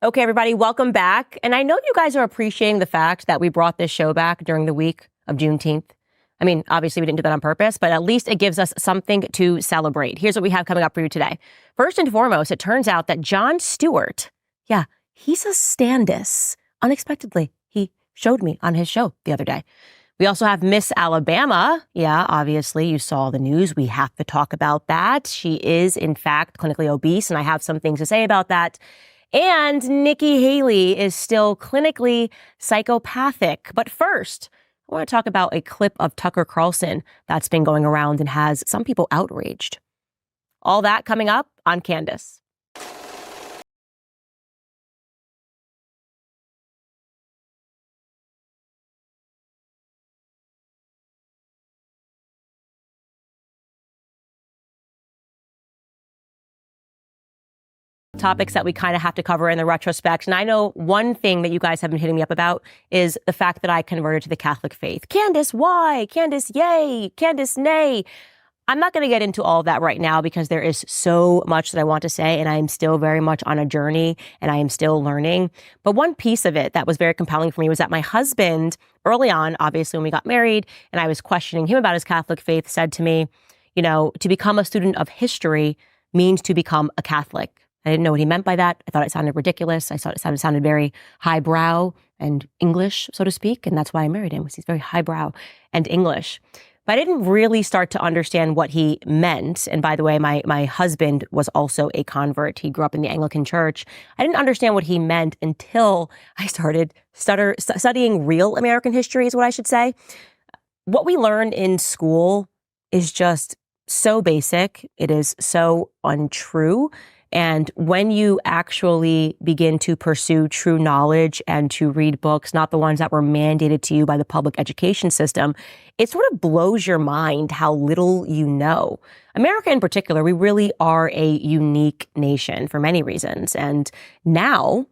Okay, everybody, welcome back. And I know you guys are appreciating the fact that we brought this show back during the week of Juneteenth. I mean, obviously, we didn't do that on purpose, but at least it gives us something to celebrate. Here's what we have coming up for you today. First and foremost, it turns out that Jon Stewart, he's a STANdance. Unexpectedly, he showed me on his show the other day. We also have Miss Alabama. Yeah, obviously, you saw the news. We have to talk about that. She is, in fact, clinically obese, and I have some things to say about that. And Nikki Haley is still clinically psychopathic. But first, I want to talk about a clip of Tucker Carlson that's been going around and has some people outraged. All that coming up on Candace. Topics that we kind of have to cover in the retrospect. And I know one thing that you guys have been hitting me up about is the fact that I converted to the Catholic faith. Candace, why? Candace, yay. Candace, nay. I'm not going to get into all of that right now because there is so much that I want to say, and I am still very much on a journey and I am still learning. But one piece of it that was very compelling for me was that my husband, early on, obviously when we got married and I was questioning him about his Catholic faith, said to me, to become a student of history means to become a Catholic. I didn't know what he meant by that. I thought it sounded ridiculous. I thought it sounded very highbrow and English, so to speak. And that's why I married him, because he's very highbrow and English. But I didn't really start to understand what he meant. And by the way, my husband was also a convert. He grew up in the Anglican church. I didn't understand what he meant until I started studying real American history, is what I should say. What we learned in school is just so basic. It is so untrue. And when you actually begin to pursue true knowledge and to read books, not the ones that were mandated to you by the public education system, it sort of blows your mind how little you know. America in particular, we really are a unique nation for many reasons. And now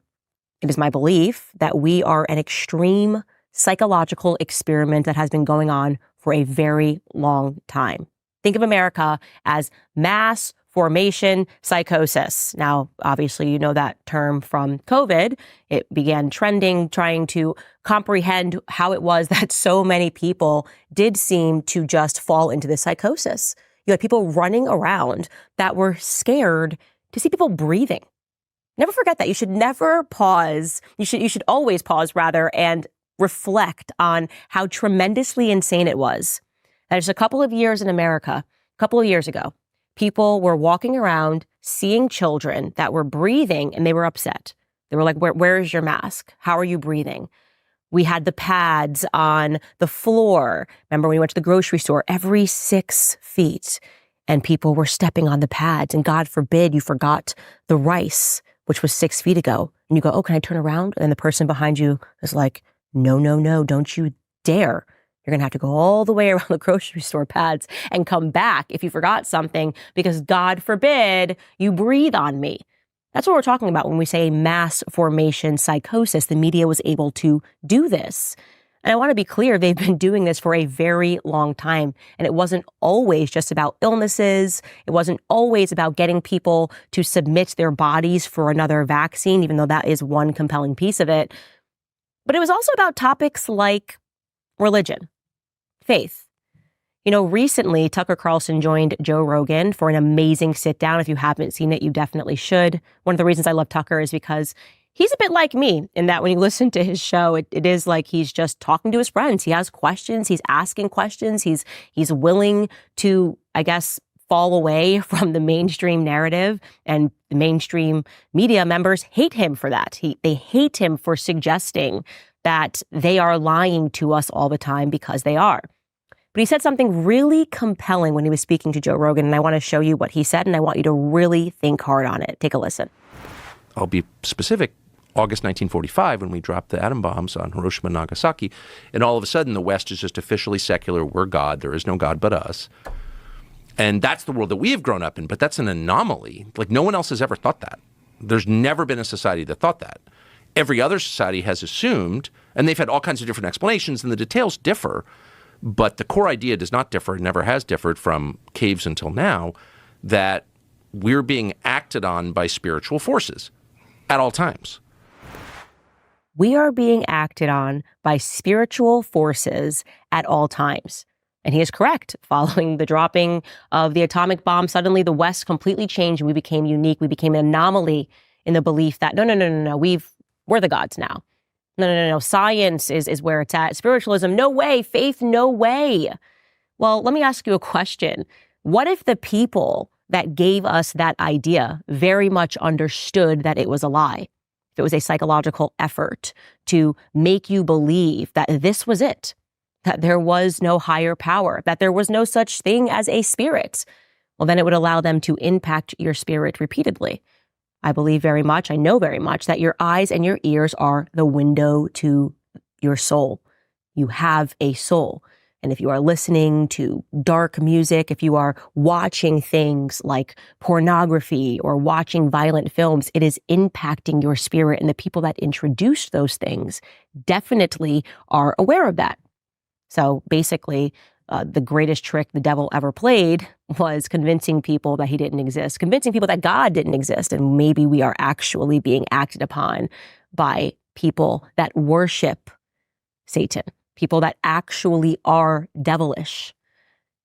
it is my belief that we are an extreme psychological experiment that has been going on for a very long time. Think of America as mass formation psychosis. Now, obviously, you know that term from COVID. It began trending, trying to comprehend how it was that so many people did seem to just fall into this psychosis. You had people running around that were scared to see people breathing. Never forget that. You should never pause. You should always pause, rather, and reflect on how tremendously insane it was. That just a couple of years in America, a couple of years ago, people were walking around, seeing children that were breathing, and they were upset. They were like, where is your mask? How are you breathing? We had the pads on the floor. Remember when we went to the grocery store, every 6 feet, and people were stepping on the pads, and God forbid you forgot the rice, which was 6 feet ago. And you go, oh, can I turn around? And the person behind you is like, no, don't you dare. You're going to have to go all the way around the grocery store pads and come back if you forgot something, because God forbid you breathe on me. That's what we're talking about when we say mass formation psychosis. The media was able to do this. And I want to be clear, they've been doing this for a very long time. And it wasn't always just about illnesses. It wasn't always about getting people to submit their bodies for another vaccine, even though that is one compelling piece of it. But it was also about topics like religion, faith. Recently, Tucker Carlson joined Joe Rogan for an amazing sit down. If you haven't seen it, you definitely should. One of the reasons I love Tucker is because he's a bit like me in that when you listen to his show, it is like he's just talking to his friends. He has questions. He's asking questions. He's willing to, I guess, fall away from the mainstream narrative, and the mainstream media members hate him for that. They hate him for suggesting that they are lying to us all the time, because they are. But he said something really compelling when he was speaking to Joe Rogan, and I want to show you what he said, and I want you to really think hard on it. Take a listen. I'll be specific. August 1945, when we dropped the atom bombs on Hiroshima and Nagasaki, and all of a sudden the West is just officially secular. We're God. There is no God but us. And that's the world that we have grown up in, but that's an anomaly. Like, no one else has ever thought that. There's never been a society that thought that. Every other society has assumed, and they've had all kinds of different explanations, and the details differ, but the core idea does not differ, never has differed from caves until now, that we're being acted on by spiritual forces at all times. We are being acted on by spiritual forces at all times. And he is correct. Following the dropping of the atomic bomb, suddenly the West completely changed and we became unique. We became an anomaly in the belief that, no, we're the gods now. No. Science is where it's at. Spiritualism, no way. Faith, no way. Well, let me ask you a question. What if the people that gave us that idea very much understood that it was a lie? If it was a psychological effort to make you believe that this was it, that there was no higher power, that there was no such thing as a spirit, well, then it would allow them to impact your spirit repeatedly. I believe very much, I know very much, that your eyes and your ears are the window to your soul. You have a soul. And if you are listening to dark music, if you are watching things like pornography or watching violent films, it is impacting your spirit. And the people that introduced those things definitely are aware of that. So basically, the greatest trick the devil ever played was convincing people that he didn't exist, convincing people that God didn't exist. And maybe we are actually being acted upon by people that worship Satan, people that actually are devilish.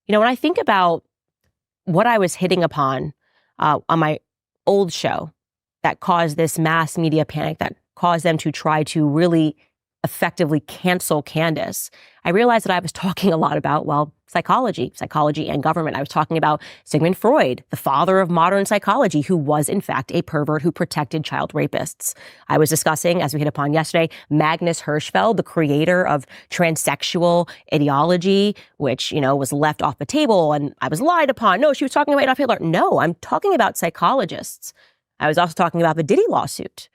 You know, when I think about what I was hitting upon on my old show that caused this mass media panic, that caused them to try to really effectively cancel Candace, I realized that I was talking a lot about, well, psychology and government. I was talking about Sigmund Freud, the father of modern psychology, who was in fact a pervert who protected child rapists. I was discussing, as we hit upon yesterday, Magnus Hirschfeld, the creator of transsexual ideology, which, was left off the table and I was lied upon. No, she was talking about Adolf Hitler. No, I'm talking about psychologists. I was also talking about the Diddy lawsuit.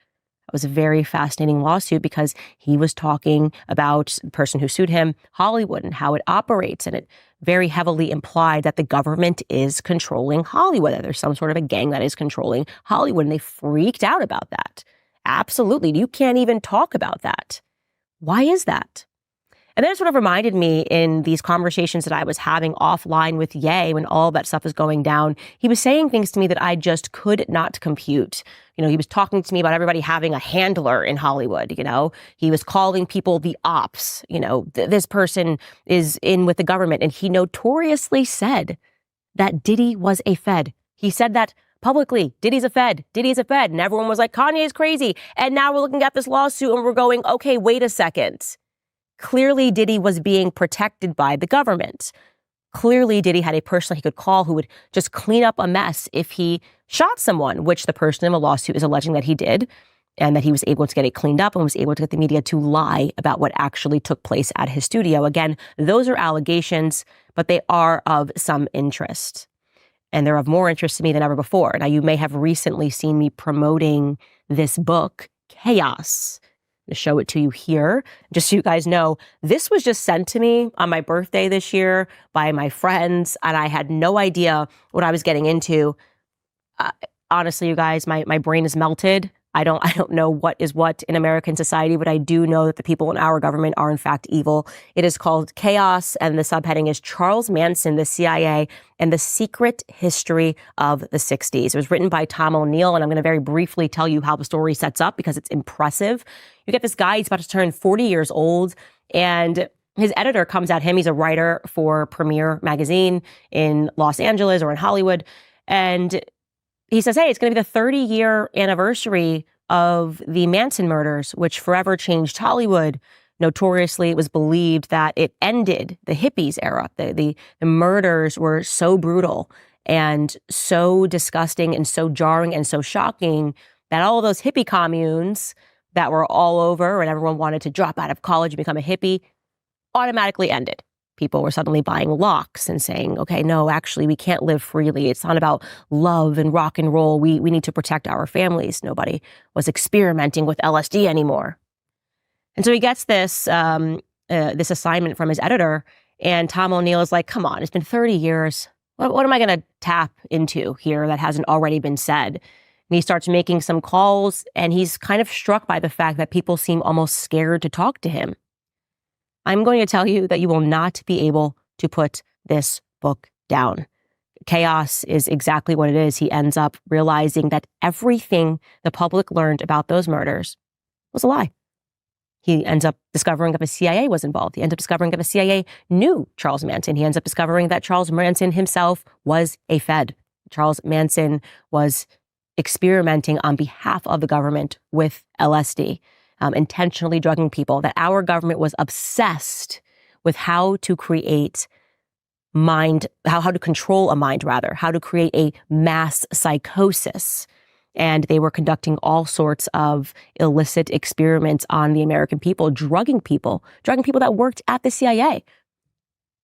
It was a very fascinating lawsuit because he was talking about the person who sued him, Hollywood, and how it operates. And it very heavily implied that the government is controlling Hollywood, that there's some sort of a gang that is controlling Hollywood. And they freaked out about that. Absolutely. You can't even talk about that. Why is that? And then it sort of reminded me in these conversations that I was having offline with Ye when all that stuff was going down, he was saying things to me that I just could not compute. He was talking to me about everybody having a handler in Hollywood, He was calling people the ops, this person is in with the government. And he notoriously said that Diddy was a Fed. He said that publicly. Diddy's a Fed. Diddy's a Fed. And everyone was like, Kanye's crazy. And now we're looking at this lawsuit and we're going, okay, wait a second. Clearly, Diddy was being protected by the government. Clearly, Diddy had a person he could call who would just clean up a mess if he shot someone, which the person in the lawsuit is alleging that he did, and that he was able to get it cleaned up and was able to get the media to lie about what actually took place at his studio. Again, those are allegations, but they are of some interest. And they're of more interest to me than ever before. Now, you may have recently seen me promoting this book, Chaos. To show it to you here. Just so you guys know, this was just sent to me on my birthday this year by my friends, and I had no idea what I was getting into. Honestly, you guys, my brain is melted. I don't know what is what in American society, but I do know that the people in our government are in fact evil. It is called Chaos, and the subheading is Charles Manson, the CIA, and the Secret History of the 60s. It was written by Tom O'Neill, and I'm going to very briefly tell you how the story sets up because it's impressive. You get this guy, he's about to turn 40 years old, and his editor comes at him. He's a writer for Premiere magazine in Los Angeles or in Hollywood, and he says, hey, it's going to be the 30-year anniversary of the Manson murders, which forever changed Hollywood. Notoriously, it was believed that it ended the hippies era. The murders were so brutal and so disgusting and so jarring and so shocking that all of those hippie communes that were all over and everyone wanted to drop out of college and become a hippie automatically ended. People were suddenly buying locks and saying, okay, no, actually, we can't live freely. It's not about love and rock and roll. We need to protect our families. Nobody was experimenting with LSD anymore. And so he gets this assignment from his editor, and Tom O'Neill is like, come on, it's been 30 years. What am I going to tap into here that hasn't already been said? And he starts making some calls, and he's kind of struck by the fact that people seem almost scared to talk to him. I'm going to tell you that you will not be able to put this book down. Chaos is exactly what it is. He ends up realizing that everything the public learned about those murders was a lie. He ends up discovering that the CIA was involved. He ends up discovering that the CIA knew Charles Manson. He ends up discovering that Charles Manson himself was a Fed. Charles Manson was experimenting on behalf of the government with LSD, intentionally drugging people, that our government was obsessed with how to create how to control a mind, rather, how to create a mass psychosis. And they were conducting all sorts of illicit experiments on the American people, drugging people that worked at the CIA.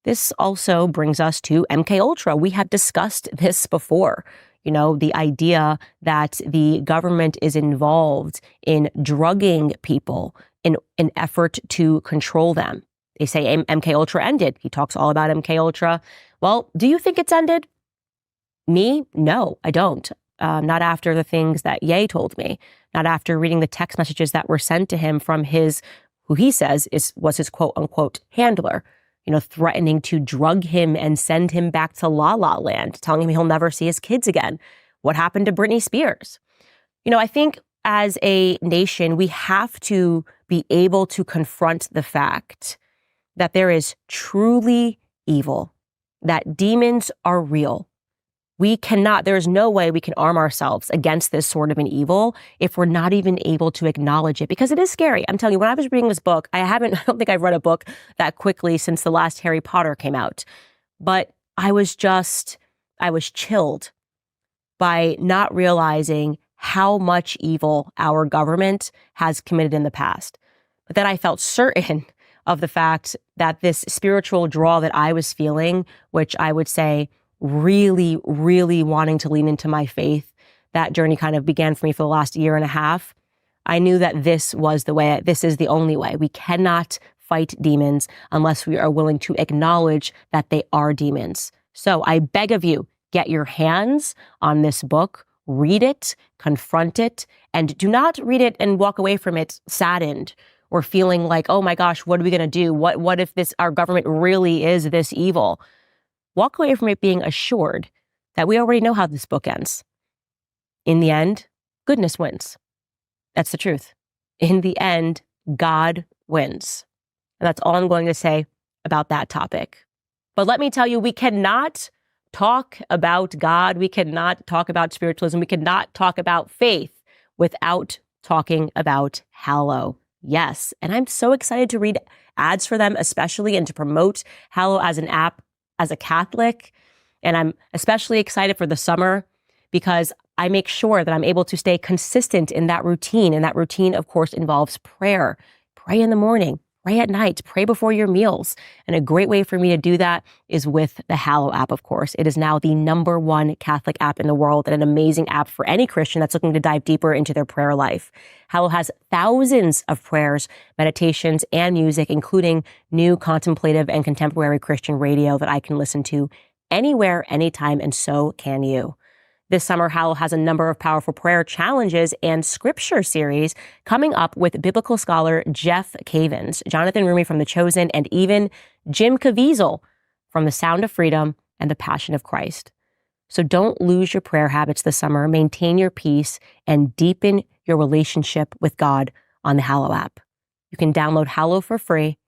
This also brings us to MK Ultra. We have discussed this before. You know, the idea that the government is involved in drugging people in an effort to control them. They say MK Ultra ended. He talks all about MK Ultra. Well, do you think it's ended? Me? No, I don't. Not after the things that Ye told me. Not after reading the text messages that were sent to him from who he says was his quote unquote handler. You know, threatening to drug him and send him back to La La Land, telling him he'll never see his kids again. What happened to Britney Spears? You know, I think as a nation, we have to be able to confront the fact that there is truly evil, that demons are real. There is no way we can arm ourselves against this sort of an evil if we're not even able to acknowledge it, because it is scary. I'm telling you, when I was reading this book, I don't think I've read a book that quickly since the last Harry Potter came out. But I was chilled by not realizing how much evil our government has committed in the past. But then I felt certain of the fact that this spiritual draw that I was feeling, which I would say really, really wanting to lean into my faith, that journey kind of began for me for the last year and a half. I knew that this was the way, this is the only way. We cannot fight demons unless we are willing to acknowledge that they are demons. So I beg of you, get your hands on this book, read it, confront it, and do not read it and walk away from it saddened or feeling like, oh my gosh, what are we going to do? What if our government really is this evil? Walk away from it being assured that we already know how this book ends. In the end, goodness wins. That's the truth. In the end, God wins. And that's all I'm going to say about that topic. But let me tell you, we cannot talk about God. We cannot talk about spiritualism. We cannot talk about faith without talking about Hallow. Yes. And I'm so excited to read ads for them, especially, and to promote Hallow as an app as a Catholic. And I'm especially excited for the summer because I make sure that I'm able to stay consistent in that routine. And that routine, of course, involves prayer. Pray in the morning, pray at night, pray before your meals. And a great way for me to do that is with the Hallow app, of course. It is now the #1 Catholic app in the world and an amazing app for any Christian that's looking to dive deeper into their prayer life. Hallow has thousands of prayers, meditations, and music, including new contemplative and contemporary Christian radio that I can listen to anywhere, anytime, and so can you. This summer, Hallow has a number of powerful prayer challenges and scripture series coming up with biblical scholar Jeff Cavins, Jonathan Rumi from The Chosen, and even Jim Caviezel from The Sound of Freedom and The Passion of Christ. So don't lose your prayer habits this summer. Maintain your peace and deepen your relationship with God on the Hallow app. You can download Hallow for free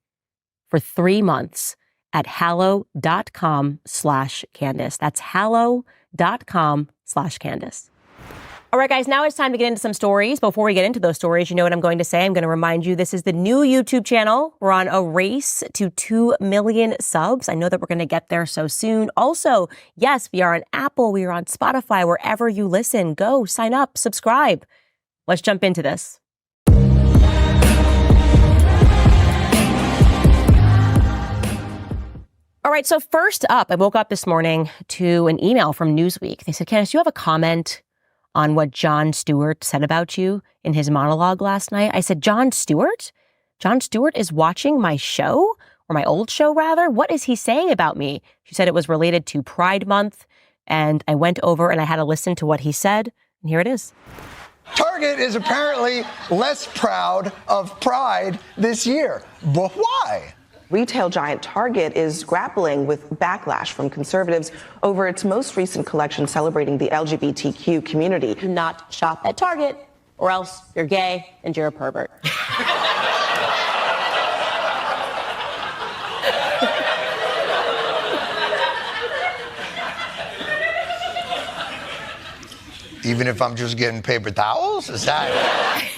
for 3 months at hallow.com/Candace. That's hallow.com/Candace. All right, guys, now it's time to get into some stories. Before we get into those stories, you know what I'm going to say. I'm going to remind you this is the new YouTube channel. We're on a race to 2 million subs. I know that we're going to get there so soon. Also, yes, we are on Apple. We are on Spotify, wherever you listen. Go sign up, subscribe. Let's jump into this. All right, so first up, I woke up this morning to an email from Newsweek. They said, Candace, do you have a comment on what Jon Stewart said about you in his monologue last night? I said, Jon Stewart? Jon Stewart is watching my show, or my old show rather? What is he saying about me? She said it was related to Pride Month, and I went over and I had to listen to what he said, and here it is. Target is apparently less proud of Pride this year, but why? Retail giant Target is grappling with backlash from conservatives over its most recent collection celebrating the LGBTQ community. Do not shop at Target, or else you're gay and you're a pervert. Even if I'm just getting paper towels? Is that...